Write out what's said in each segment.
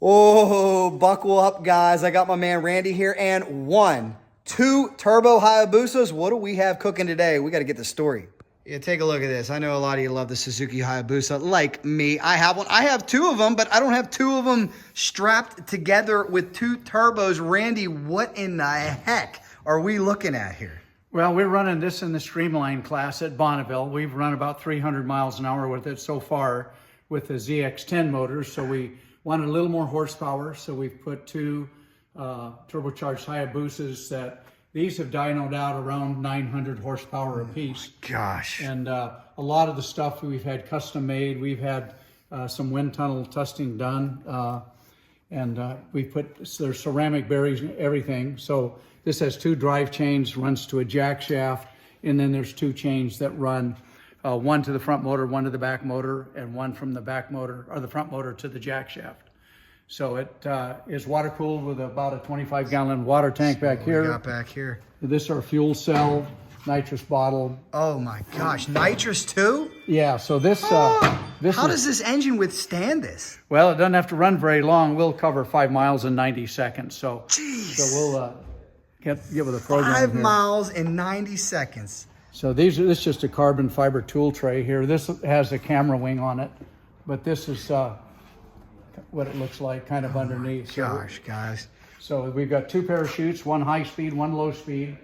Oh, buckle up, guys. I got my man Randy here and 2 turbo Hayabusas. What do we have cooking today? We got to get the story. Yeah, take a look at this. I know a lot of you love the Suzuki Hayabusa like me. I have one. I have 2 of them, but I don't have 2 of them strapped together with 2 turbos. Randy, what in the heck are we looking at here? Well, we're running this in the Streamline class at Bonneville. We've run about 300 miles an hour with it so far with the ZX10 motors. So we wanted a little more horsepower. So we've put 2 turbocharged Hayabusas that these have dynoed out around 900 horsepower apiece. Gosh. And a lot of the stuff we've had custom made. We've had some wind tunnel testing done. We put, there's ceramic bearings and everything. So this has 2 drive chains, runs to a jack shaft, and then there's 2 chains that run, one to the front motor, one to the back motor, and one from the back motor, or the front motor to the jack shaft. So it is water cooled with about a 25-gallon water tank back here. What we got back here? This is our fuel cell, nitrous bottle. Oh my gosh, nitrous too? Yeah, so this, How does this engine withstand this? Well, it doesn't have to run very long. We'll cover 5 miles in 90 seconds. So, Jeez. So we'll get with the program 5 here. miles in 90 seconds. So this is just a carbon fiber tool tray here. This has a camera wing on it, but this is what it looks like kind of underneath. Gosh, guys. So we've got 2 parachutes, one high speed, one low speed.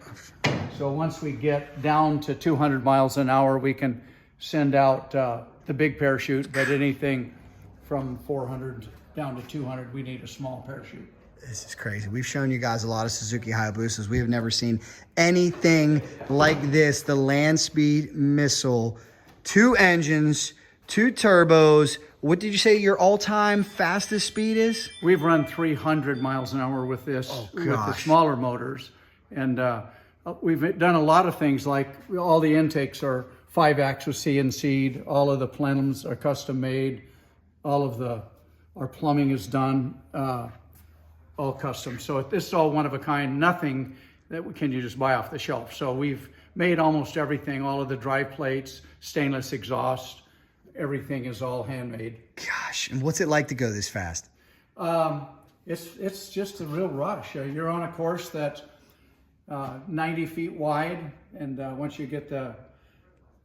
So once we get down to 200 miles an hour, we can send out the big parachute, but anything from 400 down to 200, we need a small parachute. This is crazy. We've shown you guys a lot of Suzuki Hayabusas. We have never seen anything like this. The land speed missile, 2 engines, 2 turbos. What did you say your all-time fastest speed is? We've run 300 miles an hour with this, with the smaller motors. And we've done a lot of things, like all the intakes are 5-axis CNC'd, all of the plenums are custom made, all of our plumbing is done, all custom. So this is all one of a kind, nothing that can you just buy off the shelf. So we've made almost everything, all of the drive plates, stainless exhaust, everything is all handmade. Gosh, and what's it like to go this fast? It's just a real rush. You're on a course that's 90 feet wide, and once you get the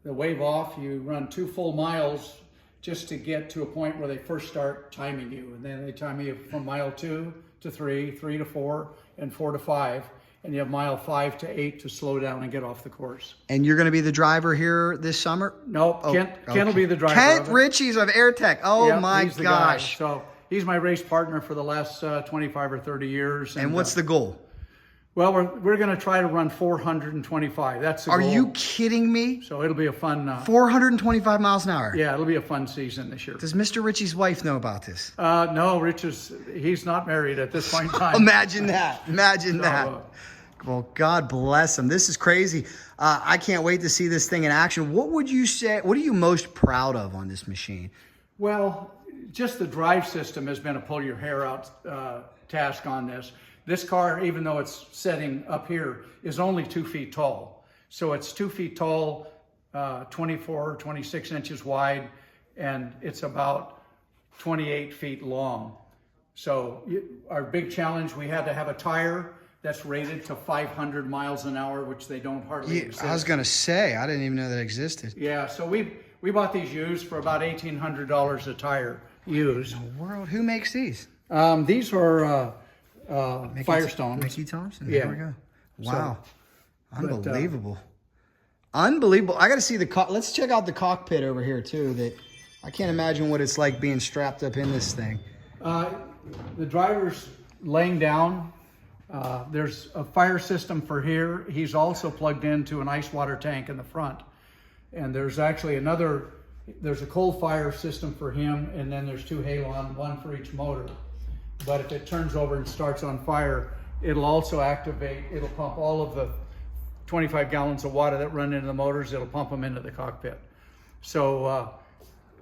wave off, you run 2 full miles just to get to a point where they first start timing you, and then they time you from mile 2 to 3, 3 to 4, and 4 to 5. And you have mile 5 to 8 to slow down and get off the course. And you're going to be the driver here this summer? No, Kent will be the driver. Kent Ritchie's of AirTech. Oh, yep, my gosh. So he's my race partner for the last 25 or 30 years. And what's the goal? Well, we're going to try to run 425. That's the goal. Are you kidding me? So it'll be a fun... 425 miles an hour? Yeah, it'll be a fun season this year. Does Mr. Ritchie's wife know about this? No, he's not married at this point in time. Imagine that. Imagine that. Well, God bless him. This is crazy. I can't wait to see this thing in action. What would you say, what are you most proud of on this machine? Well, just the drive system has been a pull your hair out task on this. This car, even though it's setting up here, is only 2 feet tall. So it's 2 feet tall, 24, 26 inches wide, and it's about 28 feet long. So our big challenge, we had to have a tire that's rated to 500 miles an hour, which they don't hardly exist. I was going to say, I didn't even know that existed. Yeah, so we bought these used for about $1,800 a tire, used. In the world, who makes these? These are Firestone. Mickey Thompson? Yeah. There we go. Wow. Unbelievable. Unbelievable. I got to see let's check out the cockpit over here too. I can't imagine what it's like being strapped up in this thing. The driver's laying down. There's a fire system for here. He's also plugged into an ice water tank in the front. And there's actually there's a cold fire system for him, and then there's 2 halon, 1 for each motor. But if it turns over and starts on fire, it'll also activate, it'll pump all of the 25 gallons of water that run into the motors, it'll pump them into the cockpit. So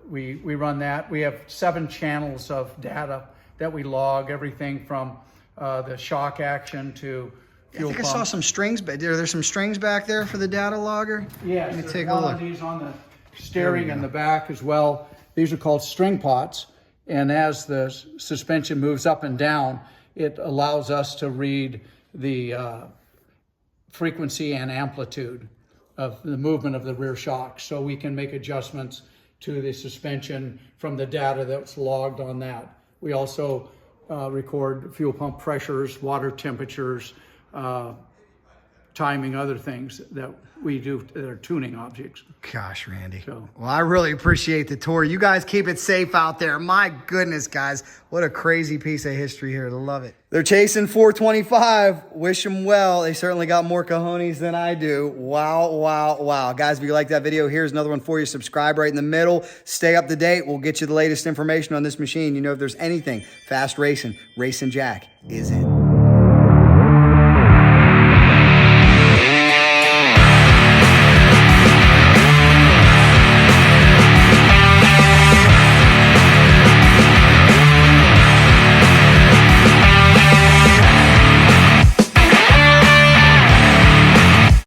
we run that. We have 7 channels of data that we log, everything from the shock action to fuel pump. I saw some strings back there. There's some strings back there for the data logger. Yeah, let me take a look. These on the steering and the back as well. These are called string pots, And as the suspension moves up and down, it allows us to read the frequency and amplitude of the movement of the rear shock. So we can make adjustments to the suspension from the data that's logged on that. We also record fuel pump pressures, water temperatures, timing, other things that we do that are tuning objects. Gosh, Randy. So, well, I really appreciate the tour. You guys keep it safe out there. My goodness, guys. What a crazy piece of history here. Love it. They're chasing 425. Wish them well. They certainly got more cojones than I do. Wow, wow, wow. Guys, if you like that video, here's another one for you. Subscribe right in the middle. Stay up to date. We'll get you the latest information on this machine. You know, if there's anything fast racing, Racing Jack is in.